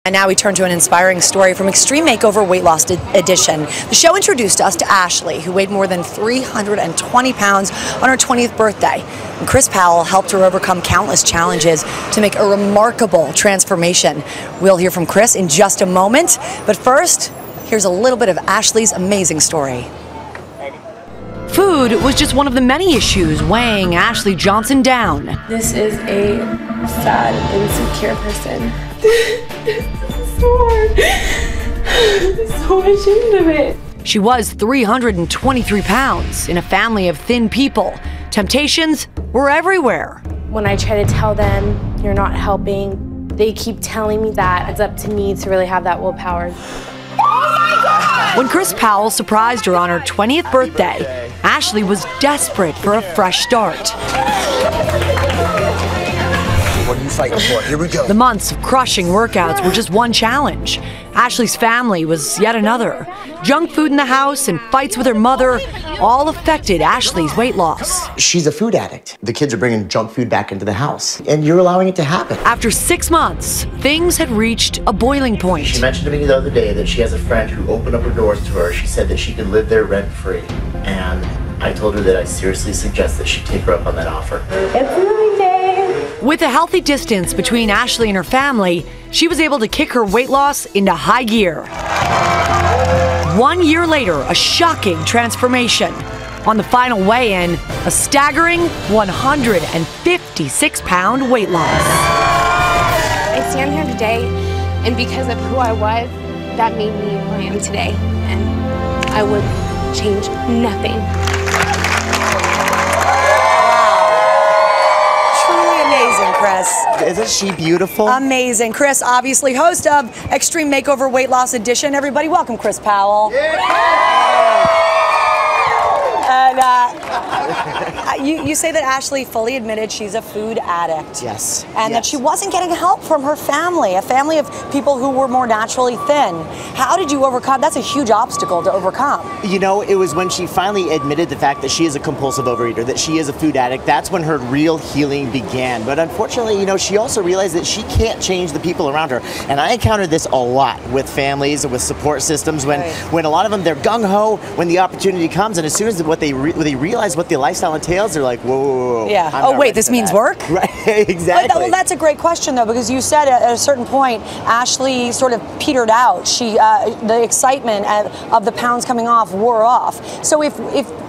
And now we turn to an inspiring story from Extreme Makeover Weight Loss Edition. The show introduced us to Ashley, who weighed more than 320 pounds on her 20th birthday. And Chris Powell helped her overcome countless challenges to make a remarkable transformation. We'll hear from Chris in just a moment, but first, here's a little bit of Ashley's amazing story. Food was just one of the many issues weighing Ashley Johnson down. This is a sad, insecure person. It's so hard. I'm so ashamed of it. She was 323 pounds in a family of thin people. Temptations were everywhere. When I try to tell them you're not helping, they keep telling me that it's up to me to really have that willpower. Oh my God! When Chris Powell surprised her on her 20th birthday, Ashley was desperate for a fresh start. What are you fighting for? Here we go. The months of crushing workouts were just one challenge. Ashley's family was yet another. Junk food in the house and fights with her mother all affected Ashley's weight loss. She's a food addict. The kids are bringing junk food back into the house, and you're allowing it to happen. After 6 months, things had reached a boiling point. She mentioned to me the other day that she has a friend who opened up her doors to her. She said that she could live there rent-free, and I told her that I seriously suggest that she take her up on that offer. It's my day. With a healthy distance between Ashley and her family, she was able to kick her weight loss into high gear. 1 year later, a shocking transformation. On the final weigh-in, a staggering 156-pound weight loss. I stand here today, and because of who I was, that made me who I am today. And I would change nothing. Chris. Isn't she beautiful? Amazing. Chris, obviously host of Extreme Makeover Weight Loss Edition. Everybody, welcome Chris Powell. Yeah. And you say that Ashley fully admitted she's a food addict. Yes. And that she wasn't getting help from her family, a family of people who were more naturally thin. How did you overcome? That's a huge obstacle to overcome. You know, it was when she finally admitted the fact that she is a compulsive overeater, that she is a food addict. That's when her real healing began. But unfortunately, you know, she also realized that she can't change the people around her. And I encountered this a lot with families and with support systems when a lot of them, they're gung-ho when the opportunity comes, and as soon as they realize what the lifestyle entails, they're like, whoa, whoa, whoa. Yeah. Oh, wait, this means work? Right, exactly. Well, that's a great question, though, because you said at a certain point, Ashley sort of petered out. The excitement of the pounds coming off wore off. So if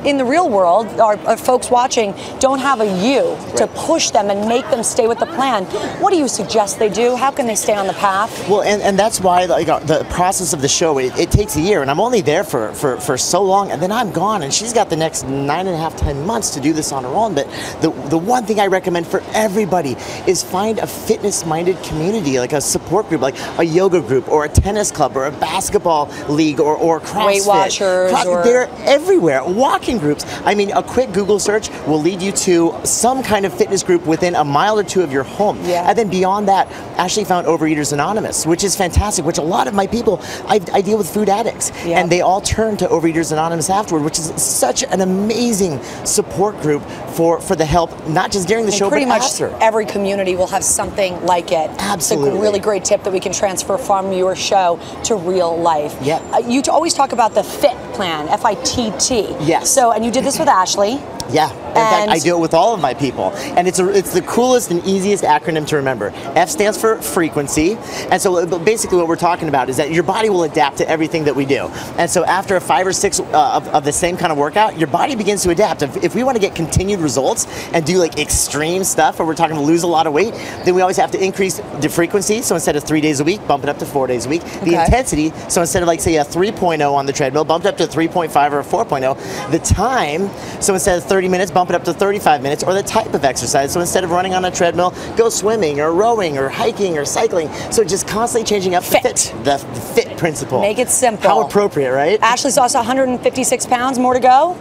in the real world, our folks watching don't have a you to push them and make them stay with the plan, what do you suggest they do? How can they stay on the path? Well, and that's why the process of the show, it takes a year, and I'm only there for so long, and then I'm gone, and she's got the next 9.5, 10 months to do this on her own. But the one thing I recommend for everybody is find a fitness-minded community, like a support group, like a yoga group or a tennis club or a basketball league or CrossFit. Weight Watchers. They're everywhere. Walking groups. I mean, a quick Google search will lead you to some kind of fitness group within a mile or two of your home. Yeah. And then beyond that, Ashley found Overeaters Anonymous, which is fantastic, which a lot of my people, I deal with food addicts, and they all turn to Overeaters Anonymous afterward, which is such an amazing support group for the help, not just during the show, pretty but much after. every community will have something like it. Absolutely. It's a really great tip that we can transfer from your show to real life. Yep. You always talk about the FIT plan, F-I-T-T. Yes. So, and you did this with Ashley. Yeah, in fact, I do it with all of my people, and it's the coolest and easiest acronym to remember. F stands for frequency, and so basically what we're talking about is that your body will adapt to everything that we do. And so after 5 or 6 of the same kind of workout, your body begins to adapt. If we want to get continued results and do like extreme stuff, where we're talking to lose a lot of weight, then we always have to increase the frequency. So instead of 3 days a week, bump it up to 4 days a week. The intensity, so instead of like say a 3.0 on the treadmill, bump it up to a 3.5 or a 4.0. The time, so instead of 30 minutes, bump it up to 35 minutes, or the type of exercise. So instead of running on a treadmill, go swimming or rowing or hiking or cycling. So just constantly changing up the FIT principle. Make it simple. How appropriate, right? Ashley's lost 156 pounds, more to go?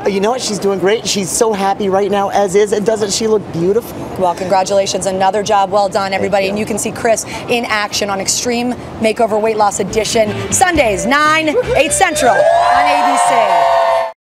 You know what? She's doing great. She's so happy right now as is, and doesn't she look beautiful? Well, congratulations. Another job well done, everybody. And you can see Chris in action on Extreme Makeover Weight Loss Edition, Sundays, 9, 8 Central on ABC.